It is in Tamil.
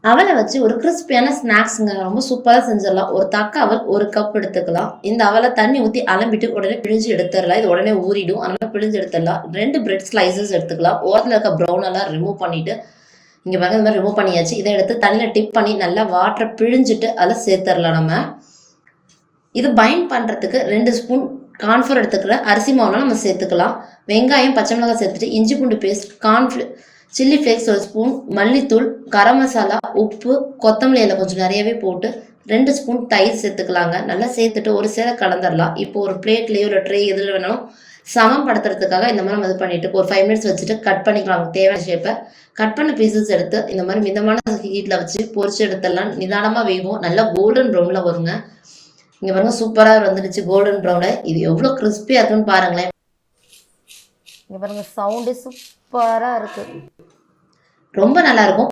அவலை வச்சு ஒரு கிறிஸ்பியான ஸ்நாக்ஸுங்க ரொம்ப சூப்பராக செஞ்சிடலாம். ஒரு அவல் 1 கப் எடுத்துக்கலாம். இந்த அவலை தண்ணி ஊற்றி அலம்பிட்டு உடனே பிழிஞ்சு எடுத்துடலாம். இது உடனே ஊறிடும், அதனால பிழிஞ்சு எடுத்துடலாம். 2 பிரெட் ஸ்லைசஸ் எடுத்துக்கலாம். ஓரத்தில் இருக்க ப்ரௌன் எல்லாம் ரிமூவ் பண்ணிட்டு இங்கே பாருங்க இந்த மாதிரி ரிமூவ் பண்ணியாச்சு. இதை எடுத்து தண்ணியில் டிப் பண்ணி நல்லா வாட்டரை பிழிஞ்சிட்டு அதில் சேர்த்துடலாம். நம்ம இது பைண்ட் பண்ணுறதுக்கு 2 ஸ்பூன் கார்ன்ஃப்ளவர் எடுத்துக்கிற அரிசி மாவுலாம் நம்ம சேர்த்துக்கலாம். வெங்காயம், பச்சை மிளகாய் சேர்த்துட்டு இஞ்சி பூண்டு பேஸ்ட், சில்லி ஃப்ளேக்ஸ் 1 ஸ்பூன், மல்லித்தூள், கரம் மசாலா, உப்பு, கொத்தமல்லி இலை கொஞ்சம் நிறையவே போட்டு 2 ஸ்பூன் தயிர் சேர்த்துக்கலாங்க. நல்லா சேர்த்துட்டு ஒரு சேர கலந்துடலாம். இப்போ ஒரு பிளேட்லேயோ இல்லை ட்ரே எதில் வேணாலும் சமப்படுத்துறதுக்காக இந்த மாதிரி இது பண்ணிட்டு ஒரு 5 மினிட்ஸ் வச்சுட்டு கட் பண்ணிக்கலாம். தேவையான ஷேப்பை கட் பண்ண பீசஸ் எடுத்து இந்த மாதிரி மிதமான ஹீட்டில் வச்சு பொரிச்சு எடுத்துடலாம். நிதானமாக வேகும், நல்லா கோல்டன் ப்ரௌனில் வருங்க. இங்கே பாருங்க சூப்பராக வந்துடுச்சு கோல்டன் ப்ரௌனு. இது எவ்வளோ கிறிஸ்பியாக இருக்குன்னு பாருங்களேன். இங்கே பாருங்க சவுண்டே சூப்பராக இருக்குது, ரொம்ப நல்லா இருக்கும்.